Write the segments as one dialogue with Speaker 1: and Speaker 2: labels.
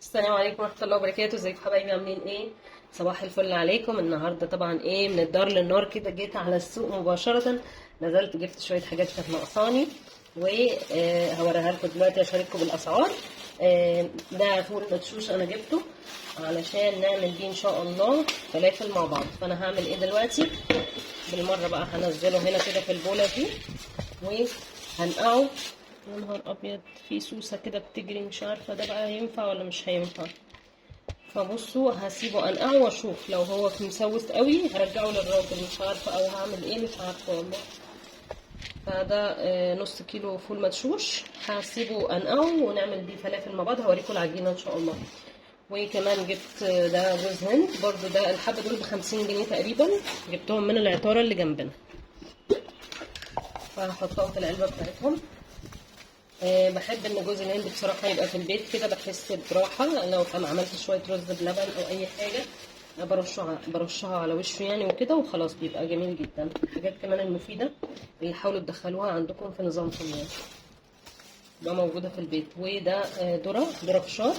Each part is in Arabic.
Speaker 1: السلام عليكم ورحمة الله وبركاته. ازيكم حبايبي؟ عاملين ايه؟ صباح الفل عليكم. النهارده طبعا ايه، من الدار للنار كده، جيت على السوق مباشرة. نزلت جبت شوية حاجات كانت ناقصاني، وهوريها لكم دلوقتي، اشارككم بالاسعار. ده فول مدشوش انا جبته علشان نعمل بيه ان شاء الله فلافل مع بعض. فانا هعمل ايه دلوقتي؟ بالمرة بقى هنزله هنا كده في البولة دي وهنقعه. يا نهار ابيض، في سوسه كده بتجري، مش عارفه ده بقى هينفع ولا مش هينفع. فبصوا، هسيبه انقعه واشوف لو هو مسوس قوي هرجعه للراجل، مش عارفه او هعمل ايه، مش عارفه والله. فده نص كيلو فول مدشوش، هسيبه انقعه ونعمل بيه فلافل مع بعض. هوريكم العجينه ان شاء الله. وكمان جبت ده جوز هند برضو، ده الحبه دول ب50 جنيه تقريبا، جبتهم من العطاره اللي جنبنا. فهحطهم في العلبه بتاعتهم. بحب ان جوز الهند بصراحه يبقى في البيت كده، بحس براحه. لو كان عملت شويه رز بلبن او اي حاجه برشها على وشه يعني وكده، وخلاص بيبقى جميل جدا. الحاجات كمان المفيده اللي حاولوا تدخلوها عندكم في نظامكم يعني تبقى موجوده في البيت. وده ذره فشار،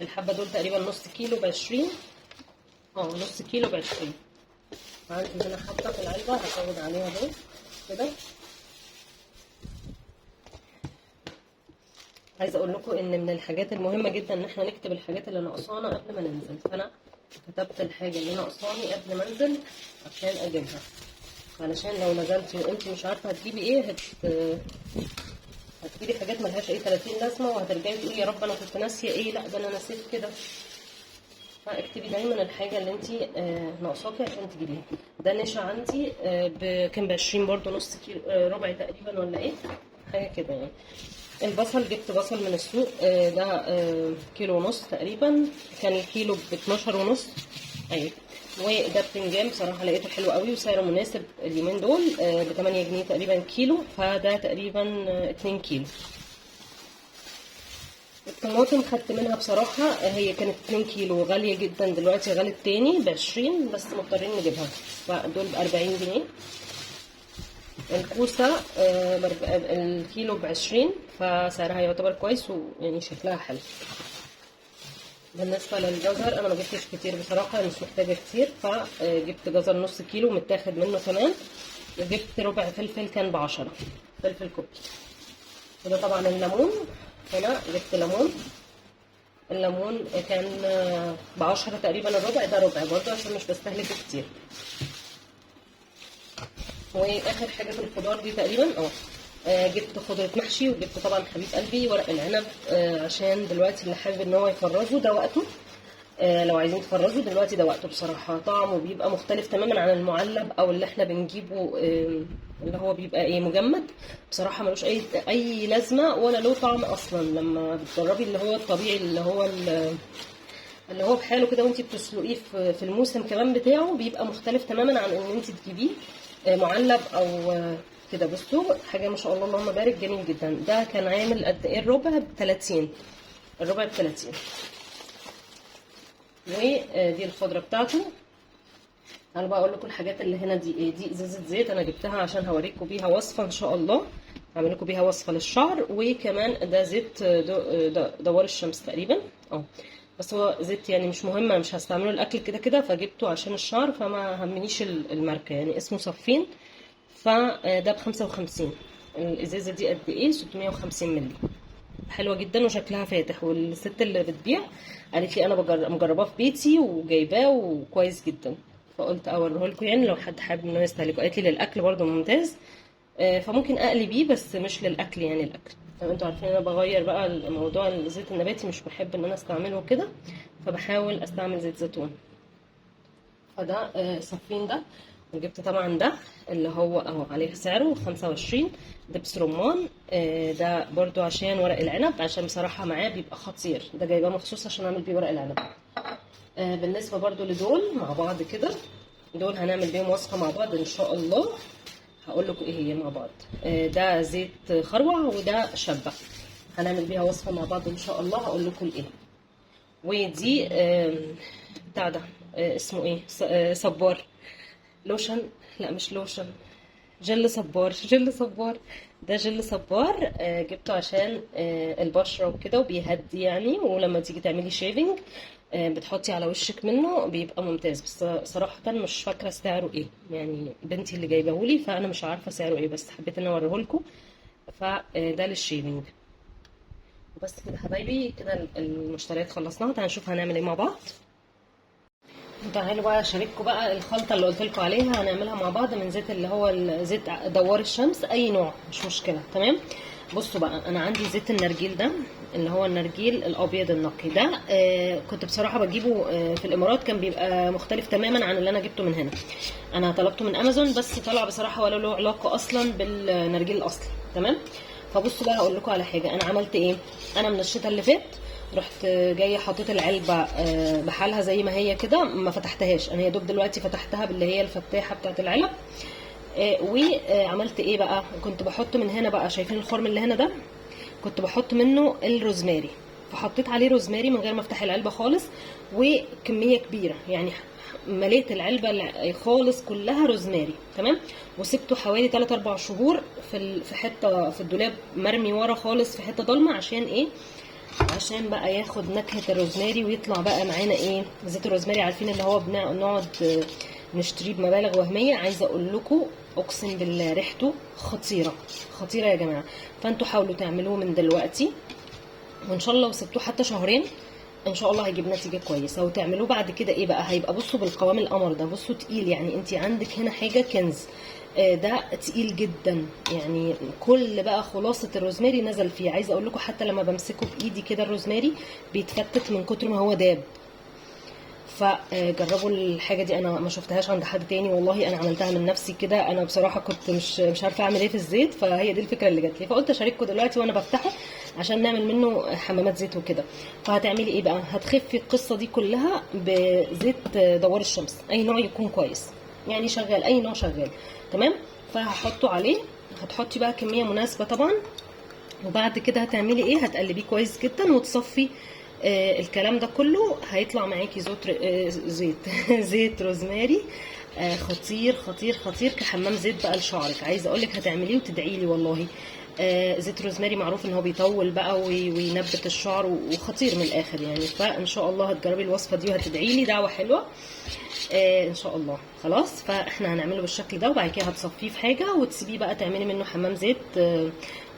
Speaker 1: الحبه دول تقريبا نص كيلو ب20. نص كيلو ب20. عندي هنا حبه في العلبه هزود عليها دول كده. عايزه اقول لكم ان من الحاجات المهمه جدا ان احنا نكتب الحاجات اللي ناقصانا قبل ما ننزل. فانا كتبت الحاجه اللي ناقصاني قبل ما انزل عشان اجيبها، علشان لو نزلتي وانت مش عارفه هتجيبي ايه هتجيبي حاجات ملهاش اي 30 لازمه، وهترجعي تقولي يا رب انا كنت ناسيه ايه، لا ده انا نسيت كده. فاكتبي دايما الحاجه اللي انت ناقصاكي عشان تجيبيها. ده نشا عندي كان ب20 برده، نص كيلو ربع تقريبا ولا ايه، حاجه كده يعني. البصل، جبت بصل من السوق، ده كيلو ونص تقريبا، كان الكيلو ب12 ونص. ايوه. وده بتنجان بصراحه لقيته حلو قوي وسعره مناسب اليومين دول، ب8 جنيه تقريبا كيلو، فده تقريبا 2 كيلو. الطماطم خدت منها بصراحة، هي كانت 2 كيلو غالية جدا، دلوقتي غلت تاني ب20، بس مضطرين نجيبها. فدول ب40 جنيه. الكوسة الكيلو ب20، فسعرها يعتبر كويس ويعني شكلها حلو. بالنسبة للجزر أنا ما جبتش كتير بصراحة، مش محتاجة كتير، فجبت جزر نص كيلو متاخد منه كمان. وجبت ربع فلفل كان ب10، فلفل كوبي. وده طبعا الليمون، هنا جبت ليمون. الليمون كان ب10 تقريبا الربع، ده ربع برضه عشان مش بستهلكه كتير. واخر حاجه في الخضار دي تقريبا جبت خضره محشي، وجبت طبعا حبيب قلبي ورق العنب، عشان دلوقتي اللي حابب ان هو يفرزه ده وقته. لو عايزين تفرزوا دلوقتي ده وقته بصراحه. طعمه بيبقى مختلف تماما عن المعلب او اللي احنا بنجيبه، اللي هو بيبقى ايه، مجمد. بصراحه ملوش اي لازمه ولا له طعم اصلا. لما بتجربي اللي هو الطبيعي، اللي هو بحاله كده، وانت بتسلقيه في الموسم كمان بتاعه، بيبقى مختلف تماما عن ان انت تجيبيه معلب او كده. بصوا حاجه ما شاء الله اللهم بارك، جميل جدا. ده كان عامل قد ايه؟ الربع ب30. الربع ب30. ودي الخضره بتاعته. انا بقى اقول لكم الحاجات اللي هنا دي ايه. دي ازازه زيت انا جبتها عشان هوريكم بيها وصفه ان شاء الله، هعمل لكم بيها وصفه للشعر. وكمان ده زيت دوار الشمس تقريبا. بس هو زيت يعني مش مهم، مش هستعمله الاكل كده كده، فجبته عشان الشعر، فما همنيش الماركه يعني. اسمه صفين. فده ب55. الازازه دي قد ايه؟ 650 مللي. حلوه جدا وشكلها فاتح. والست اللي بتبيع قالت لي انا مجرباه في بيتي وجايباه وكويس جدا، فقلت اوريه لكم يعني لو حد حابب انه يستهلكه. قالت لي للاكل برده ممتاز، فممكن اقلي بيه بس مش للاكل يعني. الاكل طب انتوا عارفين انا بغير بقى الموضوع، الزيت النباتي مش بحب ان انا استعمله كده، فبحاول استعمل زيت زيتون. فده صفين ده. وجبت طبعا ده اللي هو اهو عليه سعره 25. دبس رمان، ده برضو عشان ورق العنب، عشان بصراحة معاه بيبقى خطير. ده جايباه مخصوص عشان اعمل بيه ورق العنب. بالنسبة برضو لدول مع بعض كده، دول هنعمل بيهم وصفة مع بعض ان شاء الله. هقول لكم ايه هي مع بعض. ده زيت خروع وده شبة، هنعمل بيها وصفة مع بعض ان شاء الله، هقول لكم ايه. ودي بتاع ده اسمه ايه، صبار لوشن. لا مش لوشن، جل صبار. جل صبار ده جل صبار، جبته عشان البشرة وكده وبيهدي يعني، ولما تيجي تعملي شيفنج بتحطي على وشك منه بيبقى ممتاز. بس صراحة مش فاكرة سعره ايه، يعني بنتي اللي جايبهولي فانا مش عارفة سعره ايه، بس حبيت ان اوريهولكم. فده للشيفنج. وبس كده حبايبي، كده المشتريات خلصناها. تعالوا نشوف هنعمل ايه مع بعض. تعالوا بقى اشارككم بقى الخلطه اللي قلت لكم عليها. هنعملها مع بعض من زيت اللي هو زيت دوار الشمس، اي نوع مش مشكله. تمام. بصوا بقى، انا عندي زيت النرجيل ده اللي هو النرجيل الابيض النقي ده. كنت بصراحه بجيبه في الامارات، كان بيبقى مختلف تماما عن اللي انا جبته من هنا. انا طلبته من امازون بس طلع بصراحه ولا له علاقه اصلا بالنرجيل الاصلي. تمام. فبصوا بقى هقول لكم على حاجه انا عملت ايه. انا من الشتاء اللي فات رحت جايه حطيت العلبه بحالها زي ما هي كده، ما فتحتهاش. انا يا دوب دلوقتي فتحتها باللي هي الفتاحه بتاعت العلب. وعملت ايه بقى، كنت بحط من هنا بقى، شايفين الخرم اللي هنا ده، كنت بحط منه الروزماري. فحطيت عليه روزماري من غير ما افتح العلبه خالص، وكميه كبيره يعني، مليت العلبه خالص كلها روزماري. تمام. وسبته حوالي 3 4 شهور في حته في الدولاب، مرمي ورا خالص في حته ضلمه. عشان ايه؟ عشان بقى ياخد نكهه الروزماري ويطلع بقى معانا ايه، زيت الروزماري. عارفين اللي هو بنقعد نشتريه بمبالغ وهميه. عايزه اقول لكم اقسم بالله ريحته خطيره خطيره يا جماعه. فانتوا حاولوا تعملوه من دلوقتي، وان شاء الله لو سبتوه حتى شهرين ان شاء الله هيجيب نتيجه كويسه. وتعملوه بعد كده ايه بقى، هيبقى بصوا بالقوام القمر ده، بصوا تقيل يعني. انت عندك هنا حاجه كنز. ده تقيل جدا يعني. كل بقى خلاصه الروزماري نزل فيه. عايزه اقول لكم حتى لما بمسكه بايدي كده الروزماري بيتفتت من كتر ما هو داب. فجربوا الحاجه دي، انا ما شفتهاش عند حد تاني والله، انا عملتها من نفسي كده. انا بصراحه كنت مش عارفه اعمل ايه في الزيت، فهي دي الفكره اللي جات لي، فقلت اشارككم دلوقتي وانا بفتحه عشان نعمل منه حمامات زيت وكده. فهتعملي ايه بقى، هتخفي القصه دي كلها بزيت دوار الشمس، اي نوع يكون كويس يعني، شغال اي نوع شغال. تمام. فهحطه عليه. هتحطي بقى كميه مناسبه طبعا. وبعد كده هتعملي ايه، هتقلبيه كويس جدا وتصفي الكلام ده كله. هيطلع معاكي زيت زيت روزماري خطير خطير خطير، كحمام زيت بقى لشعرك. عايزه اقولك هتعمليه وتدعي لي والله. زيت روزماري معروف ان هو بيطول بقى وينبت الشعر، وخطير من الاخر يعني. فان شاء الله هتجربي الوصفه دي وهتدعي لي دعوه حلوه ان شاء الله. خلاص، فاحنا هنعمله بالشكل ده، وبعد كده هتصفيه في حاجه وتسيبيه بقى تعملي منه حمام زيت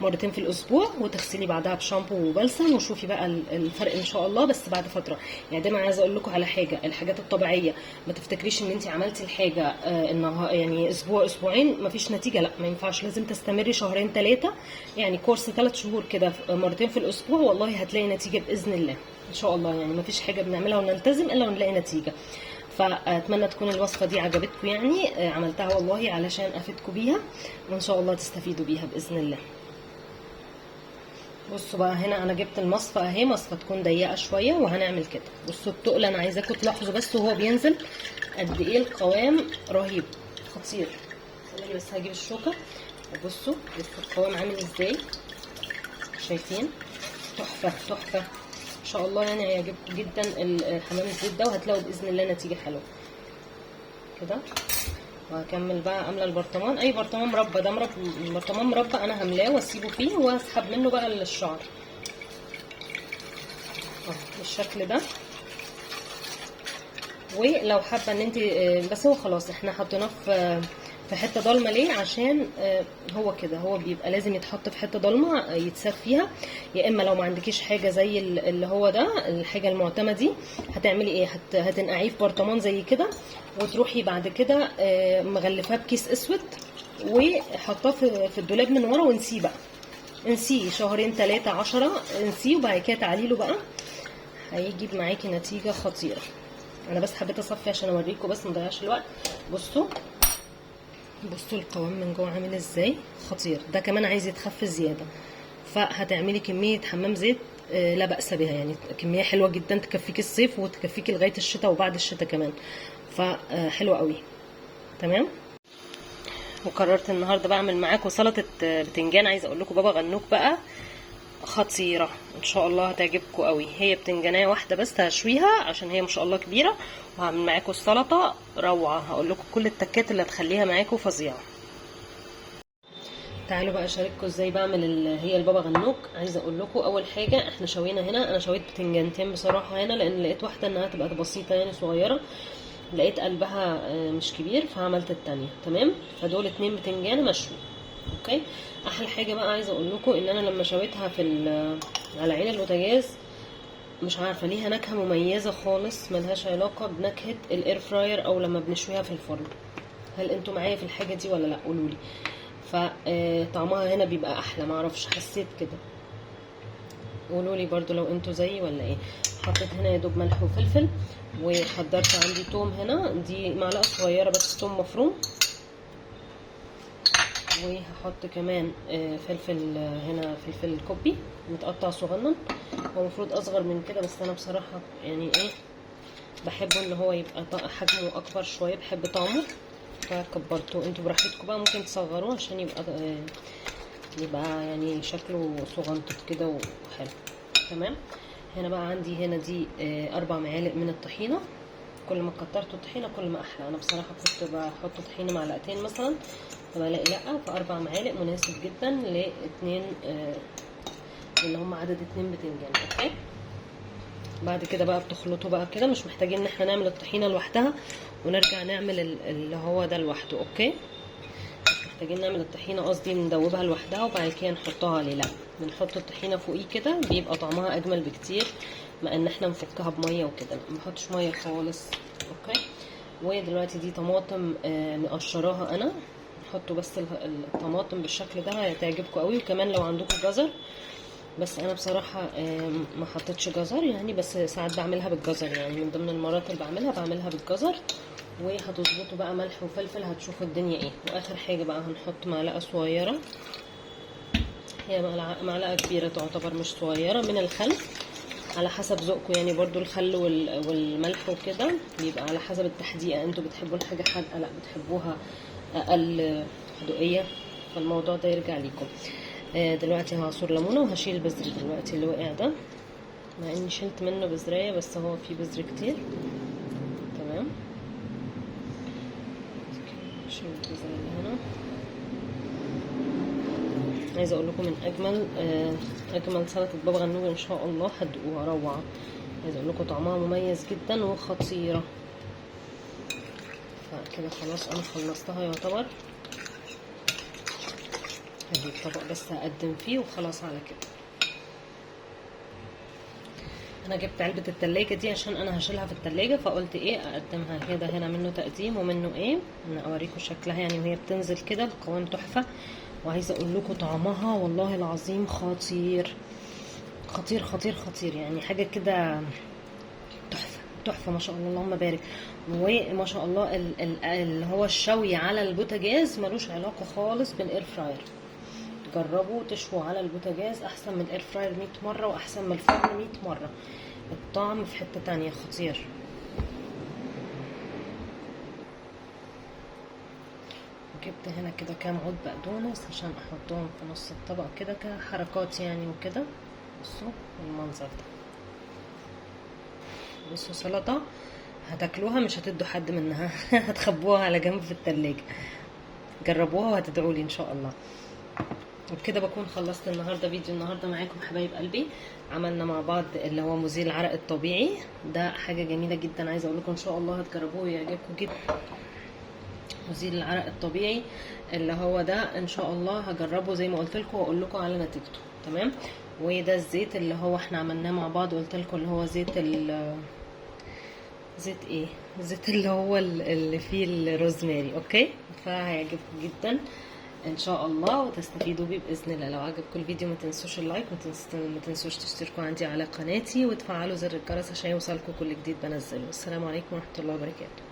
Speaker 1: مرتين في الاسبوع، وتغسلي بعدها بشامبو وبلسم، وشوفي بقى الفرق ان شاء الله. بس بعد فتره يعني. دايما عايزه اقول لكم على حاجه، الحاجات الطبيعيه ما تفتكريش ان انت عملتي الحاجه انها يعني اسبوع اسبوعين مفيش نتيجه، لا ما ينفعش، لازم تستمري شهرين 3 يعني، كورس 3 شهور كده مرتين في الاسبوع، والله هتلاقي نتيجه باذن الله ان شاء الله. يعني مفيش حاجه بنعملها ونلتزم الا ونلاقي نتيجه. فاتمنى تكون الوصفه دي عجبتكم يعني. عملتها والله علشان افيدكم بيها، وان شاء الله تستفيدوا بيها باذن الله. بصوا بقى، هنا انا جبت المصفى اهي، مصفى تكون ضيقه شويه، وهنعمل كده. بصوا التقل، انا عايزاكم تلاحظوا بس وهو بينزل قد ايه القوام رهيب خطير. خليني بس هجيب الشوكه. بصوا القوام عامل ازاي، شايفين؟ تحفه تحفه ان شاء الله يعني. هيعجبكم جدا الحمام الزيت ده، وهتلاقوا باذن الله نتيجه حلوه كده. وهكمل بقى املى البرطمان، اي برطمان مربى، ده برطمان مربى انا هملاه واسيبه فيه واسحب منه بقى الشعر بالشكل ده. ولو حابه ان انت بس هو خلاص احنا حطيناه في حته ضلمه. ليه؟ عشان هو كده، هو بيبقى لازم يتحط في حته ضلمه يتساب فيها. يا اما لو ما عندكيش حاجه زي اللي هو ده، الحاجه المعتمه دي، هتعملي ايه، هتنقعيه في برطمان زي كده، وتروحي بعد كده مغلفاه بكيس اسود، وحطاه في الدولاب من ورا، ونسيه بقى، انسيه شهرين 3 10، انسيه. وبعد كده تعالي له بقى، هيجيب معاكي نتيجه خطيره. انا بس حبيت اصفي عشان اوريكم بس مضيعش الوقت. بصوا القوام من جوه عامل ازاي خطير. ده كمان عايز يتخفف زياده، فهتعملي كميه حمام زيت لا باس بها يعني، كميه حلوه جدا تكفيكي الصيف وتكفيكي لغايه الشتاء وبعد الشتاء كمان، فحلوه قوي. تمام. وقررت النهارده بعمل معاكم سلطه بتنجان. عايزه اقول لكم بابا غنوج بقى خطيره ان شاء الله هتعجبكم قوي. هي بتنجانيه واحده بس هشويها عشان هي ما شاء الله كبيره، وهعمل معاكم السلطه روعه. هقول لكم كل التكات اللي هتخليها معاكم فظيعه. تعالوا بقى اشارككم ازاي بعمل هي البابا غنوج. عايزه اقول لكم اول حاجه احنا شوينا هنا، انا شويت بتنجانتين بصراحه هنا لان لقيت واحده انها تبقى بسيطه يعني صغيره، لقيت قلبها مش كبير فعملت التانية. تمام، فدول 2 بتنجان مشوي. اوكي، احلى حاجه بقى عايزه اقول لكم ان انا لما شويتها على عين البوتاجاز مش عارفه ليها نكهه مميزه خالص، ملهاش علاقه بنكهه الاير فراير او لما بنشويها في الفرن. هل انتوا معايا في الحاجه دي ولا لا؟ قولوا لي. فطعمها هنا بيبقى احلى، معرفش حسيت كده، قولوا لي برضو لو انتوا زيي ولا ايه. حطيت هنا يا دوب ملح وفلفل، وحضرت عندي توم هنا، دي معلقه صغيره بس توم مفروم، وهحط كمان فلفل هنا، فلفل كوبي متقطع صغنن، هو المفروض اصغر من كده بس انا بصراحه يعني ايه بحبه ان هو يبقى حجمه اكبر شويه، بحب طعمه فكبرته. انتوا براحتكم بقى، ممكن تصغروه عشان يبقى يعني شكله صغنطط كده وحلو. تمام، هنا بقى عندي هنا دي 4 معالق من الطحينه. كل ما كترت الطحينه كل ما احلى، انا بصراحه كنت بحط طحينه معلقتين مثلا، فبلاقي لا، ف4 معالق مناسب جدا ل2 اللي هم عدد 2 بتنجان. اوكي، بعد كده بقى بتخلطوا بقى كده، مش محتاجين ان احنا نعمل الطحينه لوحدها ونرجع نعمل اللي هو ده لوحده. اوكي، مش محتاجين نعمل الطحينه، قصدي ندوبها لوحدها وبعد كده نحطها عليه، لا بنحط الطحينه فوقيه كده بيبقى طعمها اجمل بكتير ما ان احنا نفكها بميه وكده، لا ما نحطش ميه خالص. اوكي، ودلوقتي دي طماطم مقشراها انا، نحطوا بس الطماطم بالشكل ده هتعجبكم قوي، وكمان لو عندكم جزر، بس انا بصراحه ما حطيتش جزر يعني، بس ساعات بعملها بالجزر يعني، من ضمن المرات اللي بعملها بالجزر. وهتظبطوا بقى ملح وفلفل، هتشوفوا الدنيا ايه. واخر حاجه بقى هنحط معلقه صغيره، هي معلقه كبيره تعتبر مش صغيره، من الخل على حسب ذوقكم يعني، برضو الخل والملح وكده بيبقى على حسب التحديقه، انتوا بتحبوا الحاجه حادقه لا بتحبوها اقل حدوقيه، فالموضوع ده يرجع ليكم. دلوقتي هعصر ليمونه وهشيل البذر دلوقتي اللي وقع ده، مع اني شلت منه بذرايه بس هو فيه بذر كتير. تمام، شيل البذر اللي هنا. عايزه اقول لكم من اجمل سلطه بابا غنوج ان شاء الله، هتدوقوها روعه. عايزه اقول لكم طعمها مميز جدا وخطيره. فكده خلاص انا خلصتها يعتبر، هجيب طبق بس هقدم فيه وخلاص على كده. انا جبت علبه التلاجة دي عشان انا هشيلها في التلاجة، فقلت ايه اقدمها كده، هنا منه تقديم ومنه ايه، انا اوريكم شكلها يعني وهي بتنزل كده القوام تحفه. وعايزه اقول لكم طعمها والله العظيم خطير خطير خطير خطير، يعني حاجه كده تحفه تحفه ما شاء الله اللهم بارك. وما شاء الله اللي هو الشوي على البوتاجاز ملوش علاقه خالص بالاير فراير، جربوا تشووا على البوتاجاز احسن من الاير فراير 100 مره، واحسن من الفرن 100 مره، الطعم في حته تانية خطير. جبت هنا كده كام عود بقدونس عشان احطهم في نص الطبق كده كحركات يعني وكده. بصوا المنظر ده، بصوا سلطه هتاكلوها مش هتدوا حد منها هتخبوها على جنب في التلاجة. جربوها وهتدعولي ان شاء الله. وبكده بكون خلصت النهارده فيديو النهارده معاكم حبايب قلبي. عملنا مع بعض اللي هو مزيل العرق الطبيعي، ده حاجه جميله جدا، عايزه اقول لكم ان شاء الله هتجربوه ويعجبكم جدا. مزيل العرق الطبيعي اللي هو ده ان شاء الله هجربه زي ما قلت لكم واقول لكم على نتيجته. تمام، وده الزيت اللي هو احنا عملناه مع بعض، قلت لكم اللي هو زيت ايه، الزيت اللي هو اللي فيه الروزماري. اوكي، فهيعجبكم جدا ان شاء الله وتستفيدوا بيه باذن الله. لو عجبكم الفيديو ما تنسوش اللايك، ما تنسوش تشتركوا عندي على قناتي وتفعلوا زر الجرس عشان يوصلكم كل جديد بنزله. السلام عليكم ورحمه الله وبركاته.